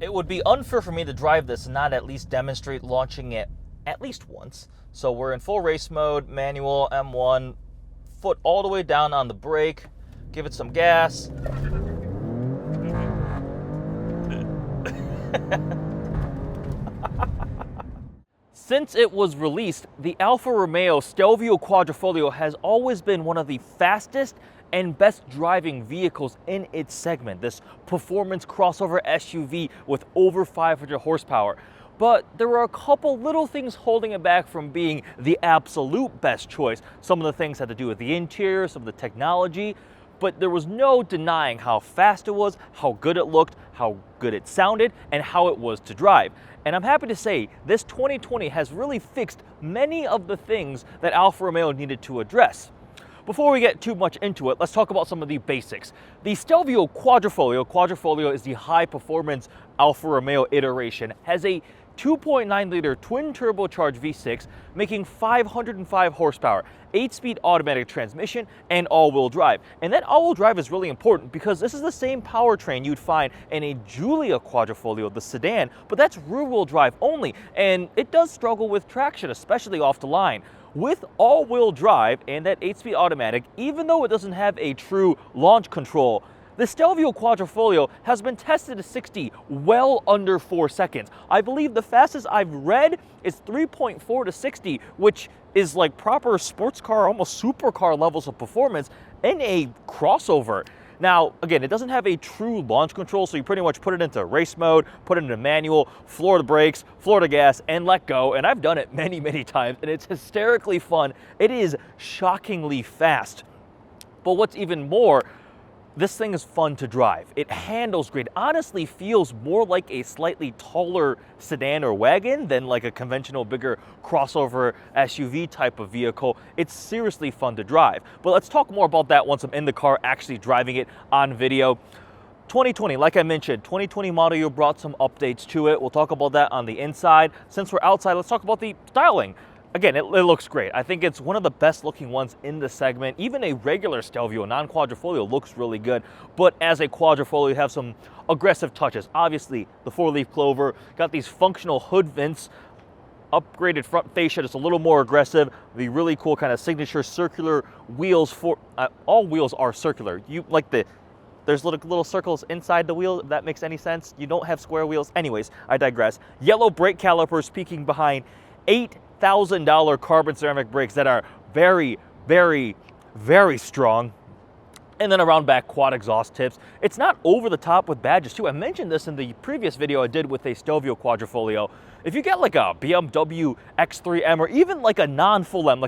It would be unfair for me to drive this and not at least demonstrate launching it at least once. So we're in full race mode, manual, M1, foot all the way down on the brake, give it some gas. Since it was released, the Alfa Romeo Stelvio Quadrifoglio has always been one of the fastest and best driving vehicles in its segment, this performance crossover SUV with over 500 horsepower. But there were a couple little things holding it back from being the absolute best choice. Some of the things had to do with the interior, some of the technology, but there was no denying how fast it was, how good it looked, how good it sounded, and how it was to drive. And I'm happy to say this 2020 has really fixed many of the things that Alfa Romeo needed to address. Before we get too much into it, let's talk about some of the basics. The Stelvio Quadrifoglio is the high-performance Alfa Romeo iteration, has a 2.9-liter twin-turbocharged V6, making 505 horsepower, 8-speed automatic transmission, and all-wheel drive. And that all-wheel drive is really important because this is the same powertrain you'd find in a Giulia Quadrifoglio, the sedan, but that's rear-wheel drive only, and it does struggle with traction, especially off the line. With all-wheel drive and that 8-speed automatic, even though it doesn't have a true launch control, the Stelvio Quadrifoglio has been tested to 60 well under 4 seconds. I believe the fastest I've read is 3.4 to 60, which is like proper sports car, almost supercar levels of performance in a crossover. Now, again, it doesn't have a true launch control, so you pretty much put it into race mode, put it into manual, floor the brakes, floor the gas, and let go. And I've done it many, many times, and it's hysterically fun. It is shockingly fast. But what's even more, this thing is fun to drive. It handles great. Honestly feels more like a slightly taller sedan or wagon than like a conventional bigger crossover SUV type of vehicle. It's seriously fun to drive. But let's talk more about that once I'm in the car actually driving it on video. 2020, like I mentioned, 2020 model year brought some updates to it. We'll talk about that on the inside. Since we're outside, let's talk about the styling. Again, it looks great. I think it's one of the best looking ones in the segment. Even a regular Stelvio, non-quadrifoglio, looks really good. But as a quadrifoglio, you have some aggressive touches. Obviously, the 4-leaf clover, got these functional hood vents, upgraded front fascia, just a little more aggressive. The really cool kind of signature circular wheels. For all wheels are circular. You like there's little circles inside the wheel, if that makes any sense. You don't have square wheels. Anyways, I digress. Yellow brake calipers peeking behind $8,000 carbon ceramic brakes that are very, very, very strong. And then around back, quad exhaust tips. It's not over the top with badges too. I mentioned this in the previous video I did with a Stelvio Quadrifoglio. If you get like a BMW X3M or even like a non-full M,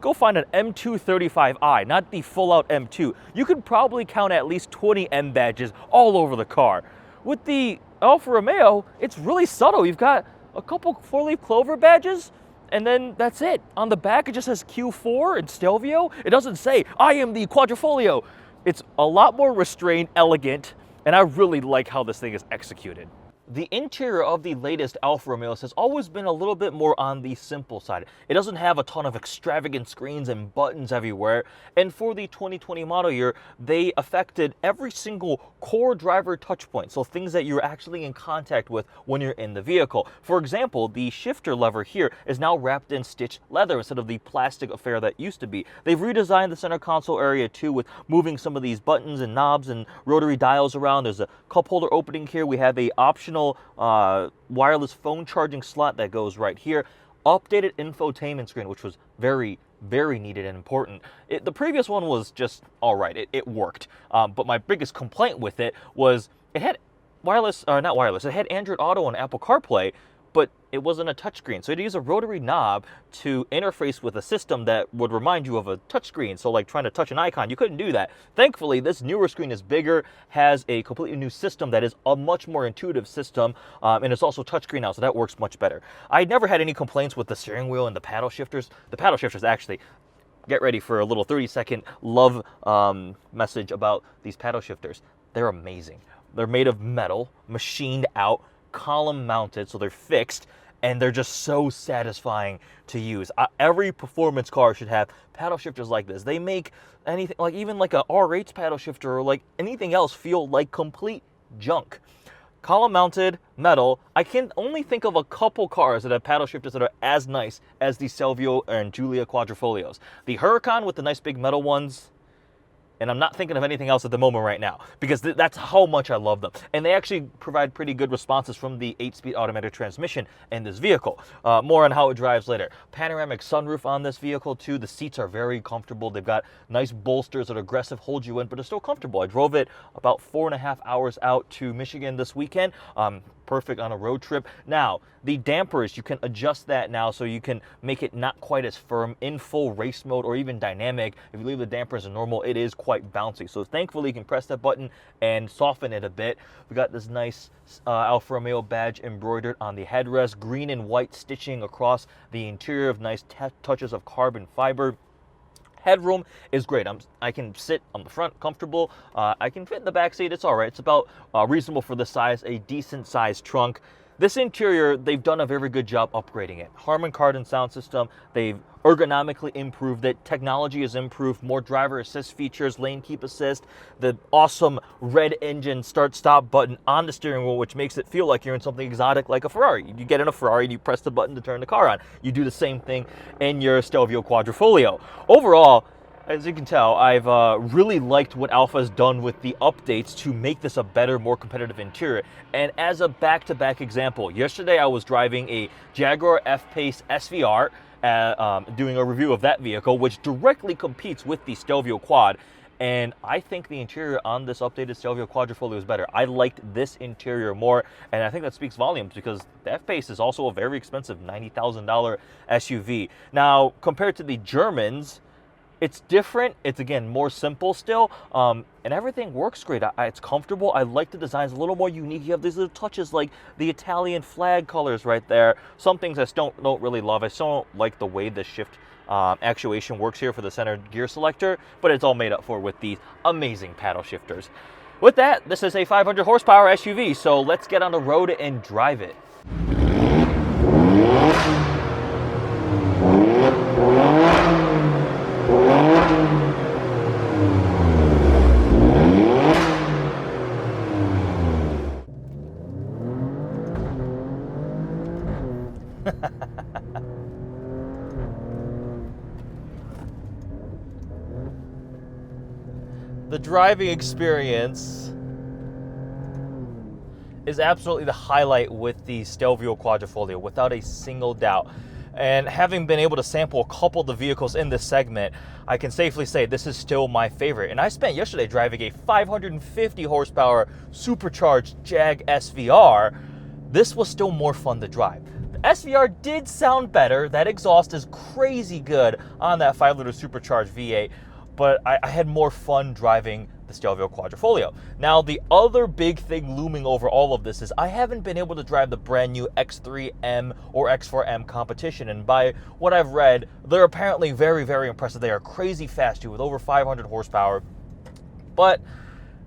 go find an M235i, not the full-out M2, you could probably count at least 20 M badges all over the car. With the Alfa Romeo, it's really subtle. You've got a couple 4-leaf clover badges, and then that's it. On the back, it just says Q4 and Stelvio. It doesn't say, I am the Quadrifoglio. It's a lot more restrained, elegant, and I really like how this thing is executed. The interior of the latest Alfa Romeos has always been a little bit more on the simple side. It doesn't have a ton of extravagant screens and buttons everywhere. And for the 2020 model year, they affected every single core driver touch point. So things that you're actually in contact with when you're in the vehicle. For example, the shifter lever here is now wrapped in stitched leather instead of the plastic affair that used to be. They've redesigned the center console area too, with moving some of these buttons and knobs and rotary dials around. There's a cup holder opening here. We have a optional wireless phone charging slot that goes right here. Updated infotainment screen, which was very, very needed and important. The previous one was just all right. It worked. But my biggest complaint with it was it had it had Android Auto and Apple CarPlay, but it wasn't a touchscreen. So you had to use a rotary knob to interface with a system that would remind you of a touchscreen. So like trying to touch an icon, you couldn't do that. Thankfully, this newer screen is bigger, has a completely new system that is a much more intuitive system, and it's also touchscreen now, so that works much better. I never had any complaints with the steering wheel and the paddle shifters. The paddle shifters actually, get ready for a little 30-second love message about these paddle shifters. They're amazing. They're made of metal, machined out, column mounted, so they're fixed, and they're just so satisfying to use. Every performance car should have paddle shifters like this. They make anything, like even like a R8 paddle shifter or like anything else, feel like complete junk. column mounted, metal. I can only think of a couple cars that have paddle shifters that are as nice as the Stelvio and Giulia Quadrifoglios. The Huracan with the nice big metal ones, and I'm not thinking of anything else at the moment right now, because that's how much I love them. And they actually provide pretty good responses from the 8-speed automatic transmission in this vehicle. More on how it drives later. Panoramic sunroof on this vehicle too. The seats are very comfortable. They've got nice bolsters that are aggressive, hold you in, but are still comfortable. I drove it about 4.5 hours out to Michigan this weekend. Perfect on a road trip. Now, the dampers, you can adjust that now so you can make it not quite as firm in full race mode or even dynamic. If you leave the dampers in normal, it is quite bouncy. So thankfully, you can press that button and soften it a bit. We got this nice Alfa Romeo badge embroidered on the headrest, green and white stitching across the interior of nice touches of carbon fiber. Headroom is great. I can sit on the front comfortable. I can fit in the back seat. It's all right. It's about reasonable for the size, a decent sized trunk. This interior, they've done a very good job upgrading it. Harman Kardon sound system, they've ergonomically improved it. Technology has improved, more driver assist features, lane keep assist, the awesome red engine start-stop button on the steering wheel, which makes it feel like you're in something exotic like a Ferrari. You get in a Ferrari and you press the button to turn the car on. You do the same thing in your Stelvio Quadrifoglio. Overall, as you can tell, I've really liked what Alfa has done with the updates to make this a better, more competitive interior. And as a back-to-back example, yesterday I was driving a Jaguar F-Pace SVR, doing a review of that vehicle, which directly competes with the Stelvio Quad. And I think the interior on this updated Stelvio Quadrifoglio is better. I liked this interior more, and I think that speaks volumes because the F-Pace is also a very expensive $90,000 SUV. Now, compared to the Germans, it's different. It's, again, more simple still, and everything works great. It's comfortable. I like the designs, a little more unique. You have these little touches like the Italian flag colors right there. Some things I still don't really love. I still don't like the way the shift actuation works here for the center gear selector, but it's all made up for with these amazing paddle shifters. With that, this is a 500 horsepower SUV, so let's get on the road and drive it. The driving experience is absolutely the highlight with the Stelvio Quadrifoglio, without a single doubt. And having been able to sample a couple of the vehicles in this segment, I can safely say this is still my favorite. And I spent yesterday driving a 550 horsepower supercharged Jag SVR. This was still more fun to drive. The SVR did sound better. That exhaust is crazy good on that 5-liter supercharged V8, but I had more fun driving the Stelvio Quadrifoglio. Now, the other big thing looming over all of this is I haven't been able to drive the brand new X3M or X4M competition, and by what I've read, they're apparently very, very impressive. They are crazy fast too, with over 500 horsepower, but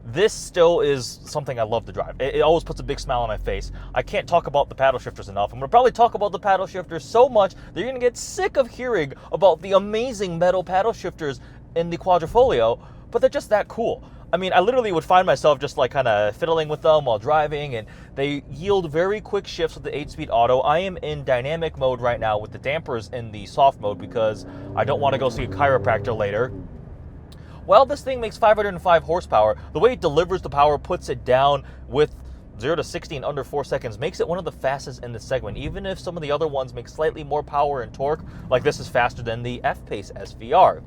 this still is something I love to drive. It always puts a big smile on my face. I can't talk about the paddle shifters enough. I'm going to probably talk about the paddle shifters so much that you're going to get sick of hearing about the amazing metal paddle shifters in the Quadrifoglio, but they're just that cool. I mean, I literally would find myself just like kind of fiddling with them while driving, and they yield very quick shifts with the 8-speed auto. I am in dynamic mode right now with the dampers in the soft mode because I don't want to go see a chiropractor later. Well, this thing makes 505 horsepower. The way it delivers the power, puts it down with 0 to 60 in under 4 seconds, makes it one of the fastest in the segment. Even if some of the other ones make slightly more power and torque, like this is faster than the F-Pace SVR.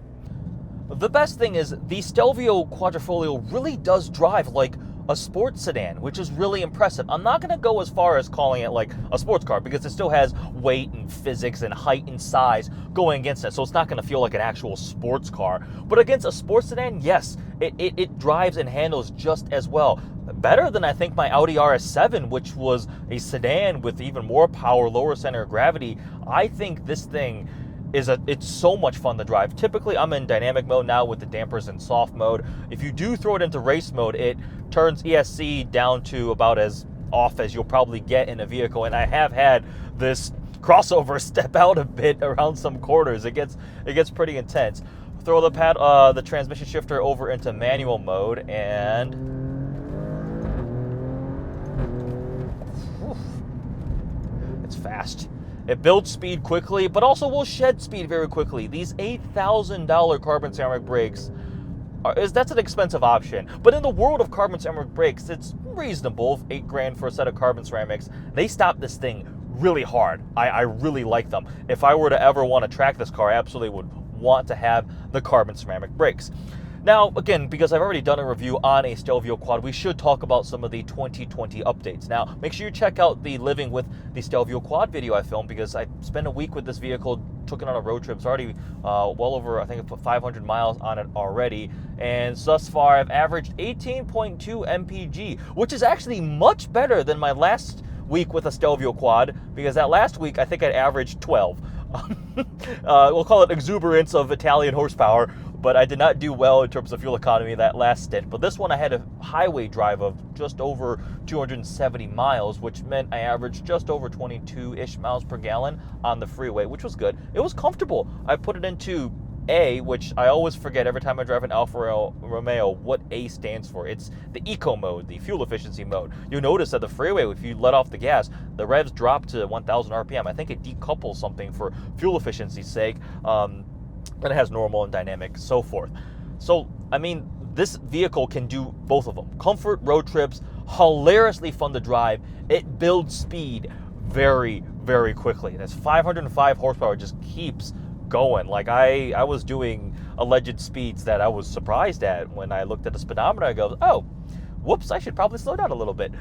The best thing is the Stelvio Quadrifoglio really does drive like a sports sedan, which is really impressive. I'm not going to go as far as calling it like a sports car because it still has weight and physics and height and size going against it, so it's not going to feel like an actual sports car. But against a sports sedan, yes, it drives and handles just as well. Better than I think my Audi RS7, which was a sedan with even more power, lower center of gravity. I think this thing it's so much fun to drive. Typically, I'm in dynamic mode now with the dampers in soft mode. If you do throw it into race mode, it turns ESC down to about as off as you'll probably get in a vehicle. And I have had this crossover step out a bit around some corners. It gets pretty intense. Throw the transmission shifter over into manual mode, and fast. It builds speed quickly, but also will shed speed very quickly. These $8,000 carbon ceramic brakes, that's an expensive option. But in the world of carbon ceramic brakes, it's reasonable. $8,000 for a set of carbon ceramics. They stop this thing really hard. I really like them. If I were to ever want to track this car, I absolutely would want to have the carbon ceramic brakes. Now, again, because I've already done a review on a Stelvio Quad, we should talk about some of the 2020 updates. Now, make sure you check out the Living with the Stelvio Quad video I filmed, because I spent a week with this vehicle, took it on a road trip. It's already well over, I think I put 500 miles on it already. And thus far, I've averaged 18.2 mpg, which is actually much better than my last week with a Stelvio Quad, because that last week, I think I'd averaged 12. We'll call it exuberance of Italian horsepower. But I did not do well in terms of fuel economy that last stint. But this one I had a highway drive of just over 270 miles, which meant I averaged just over 22-ish miles per gallon on the freeway, which was good. It was comfortable. I put it into A, which I always forget every time I drive an Alfa Romeo what A stands for. It's the eco mode, the fuel efficiency mode. You'll notice that the freeway, if you let off the gas, the revs drop to 1,000 RPM. I think it decouples something for fuel efficiency's sake. And it has normal and dynamic, so forth. So, I mean, this vehicle can do both of them. Comfort, road trips, hilariously fun to drive. It builds speed very, very quickly. That's 505 horsepower, just keeps going. Like, I was doing alleged speeds that I was surprised at when I looked at the speedometer. I go, oh, whoops, I should probably slow down a little bit.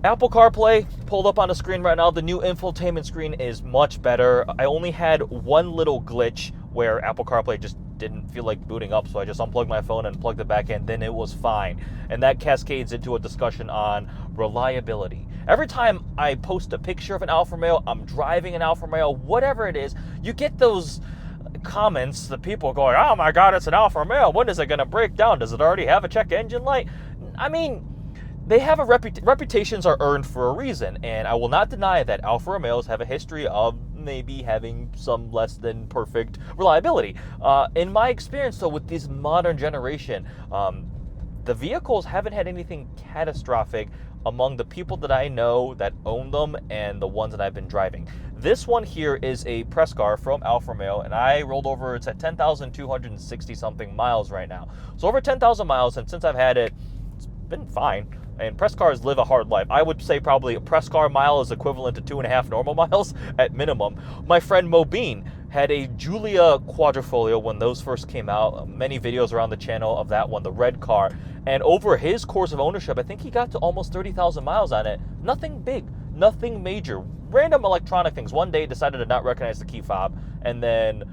Apple CarPlay pulled up on the screen right now. The new infotainment screen is much better. I only had one little glitch where Apple CarPlay just didn't feel like booting up, so I just unplugged my phone and plugged it back in, then it was fine. And that cascades into a discussion on reliability. Every time I post a picture of an Alfa Romeo, I'm driving an Alfa Romeo, whatever it is, you get those comments, the people going, oh my God, it's an Alfa Romeo, when is it gonna break down? Does it already have a check engine light? I mean, they have a reputations are earned for a reason, and I will not deny that Alfa Romeos have a history of maybe having some less than perfect reliability. In my experience, though, with this modern generation, the vehicles haven't had anything catastrophic among the people that I know that own them and the ones that I've been driving. This one here is a press car from Alfa Romeo, and I rolled over. It's at 10,260 something miles right now. So over 10,000 miles, and since I've had it, it's been fine. And press cars live a hard life. I would say probably a press car mile is equivalent to 2.5 normal miles at minimum. My friend Mo Bean had a Giulia Quadrifoglio when those first came out. Many videos around the channel of that one, the red car. And over his course of ownership, I think he got to almost 30,000 miles on it. Nothing big, nothing major. Random electronic things. One day decided to not recognize the key fob, and then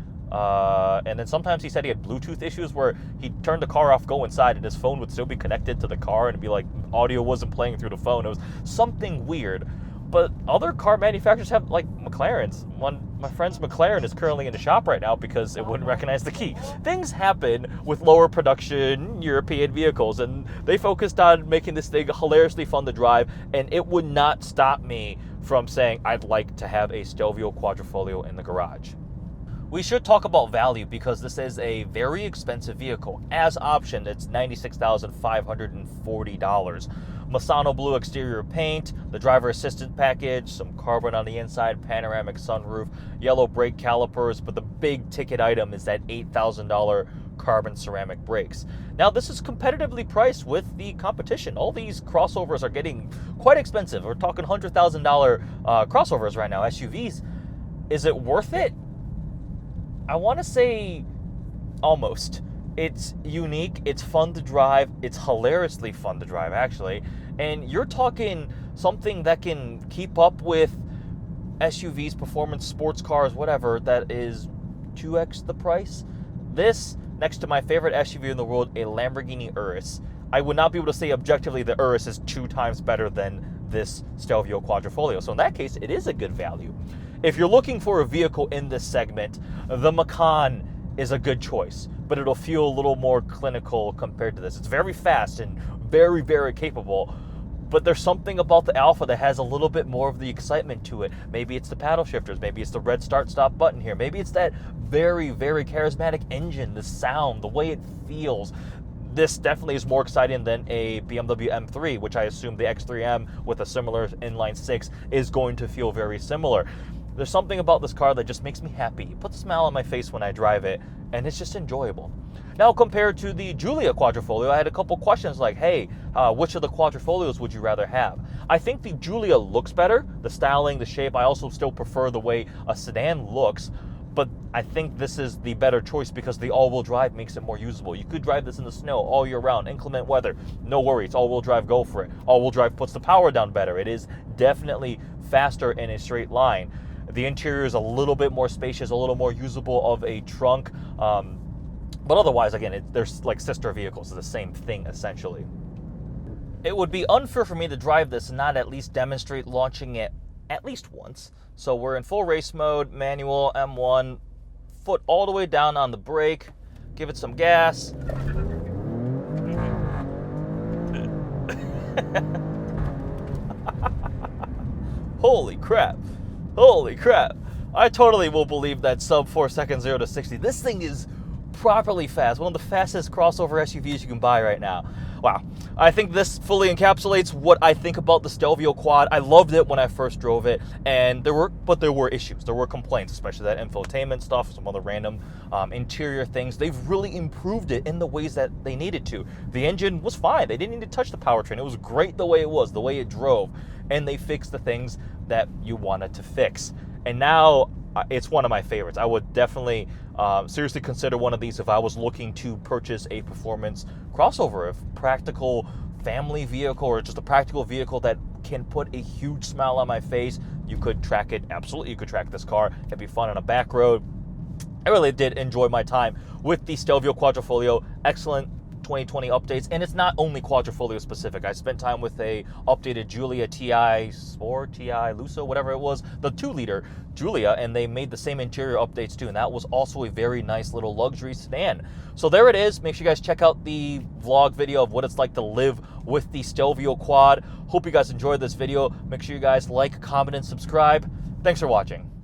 sometimes he said he had Bluetooth issues where he'd turn the car off, go inside, and his phone would still be connected to the car and be like audio wasn't playing through the phone. It was something weird. But other car manufacturers have, like McLaren's. My friend's McLaren is currently in the shop right now because it wouldn't recognize the key. Things happen with lower production European vehicles, and they focused on making this thing hilariously fun to drive, and it would not stop me from saying I'd like to have a Stelvio Quadrifoglio in the garage. We should talk about value because this is a very expensive vehicle. As optioned, it's $96,540. Masano blue exterior paint, the driver assistance package, some carbon on the inside, panoramic sunroof, yellow brake calipers, but the big ticket item is that $8,000 carbon ceramic brakes. Now, this is competitively priced with the competition. All these crossovers are getting quite expensive. We're talking $100,000 crossovers right now, SUVs. Is it worth it? I want to say almost. It's unique, it's fun to drive, it's hilariously fun to drive, actually. And you're talking something that can keep up with SUVs, performance sports cars, whatever, that is 2x the price. This, next to my favorite SUV in the world, a Lamborghini Urus. I would not be able to say objectively the Urus is 2 times better than this Stelvio Quadrifoglio. So in that case, it is a good value. If you're looking for a vehicle in this segment, the Macan is a good choice, but it'll feel a little more clinical compared to this. It's very fast and very, very capable, but there's something about the Alfa that has a little bit more of the excitement to it. Maybe it's the paddle shifters, maybe it's the red start-stop button here, maybe it's that very, very charismatic engine, the sound, the way it feels. this definitely is more exciting than a BMW M3, which I assume the X3M with a similar inline six is going to feel very similar. There's something about this car that just makes me happy. It puts a smile on my face when I drive it, and it's just enjoyable. Now, compared to the Giulia Quadrifoglio, I had a couple questions like, hey, which of the Quadrifoglios would you rather have? I think the Giulia looks better, the styling, the shape. I also still prefer the way a sedan looks, but I think this is the better choice because the all-wheel drive makes it more usable. You could drive this in the snow all year round, inclement weather, no worries, all-wheel drive, go for it. All-wheel drive puts the power down better. It is definitely faster in a straight line. The interior is a little bit more spacious, a little more usable of a trunk. But otherwise, again, they're like sister vehicles. It's the same thing, essentially. It would be unfair for me to drive this and not at least demonstrate launching it at least once. So we're in full race mode, manual, M1, foot all the way down on the brake, give it some gas. Holy crap. Holy crap. I totally will believe that sub 4 seconds 0 to 60. This thing is properly fast. One of the fastest crossover SUVs you can buy right now. Wow. I think this fully encapsulates what I think about the Stelvio Quad. I loved it when I first drove it, and there were issues. There were complaints, especially that infotainment stuff, some other random interior things. They've really improved it in the ways that they needed to. The engine was fine. They didn't need to touch the powertrain. It was great the way it was, the way it drove, and they fixed the things that you wanted to fix. And now it's one of my favorites. I would definitely seriously consider one of these if I was looking to purchase a performance crossover, a practical family vehicle or just a practical vehicle that can put a huge smile on my face. You could track it, absolutely. You could track this car. It'd be fun on a back road. I really did enjoy my time with the Stelvio Quadrifoglio. Excellent 2020 updates, and it's not only Quadrifoglio specific. I spent time with a updated Giulia TI Sport, TI Lusso, whatever it was, the 2-liter Giulia, and they made the same interior updates too, and that was also a very nice little luxury sedan. So there it is. Make sure you guys check out the vlog video of what it's like to live with the Stelvio Quad. Hope you guys enjoyed this video. Make sure you guys like, comment, and subscribe. Thanks for watching.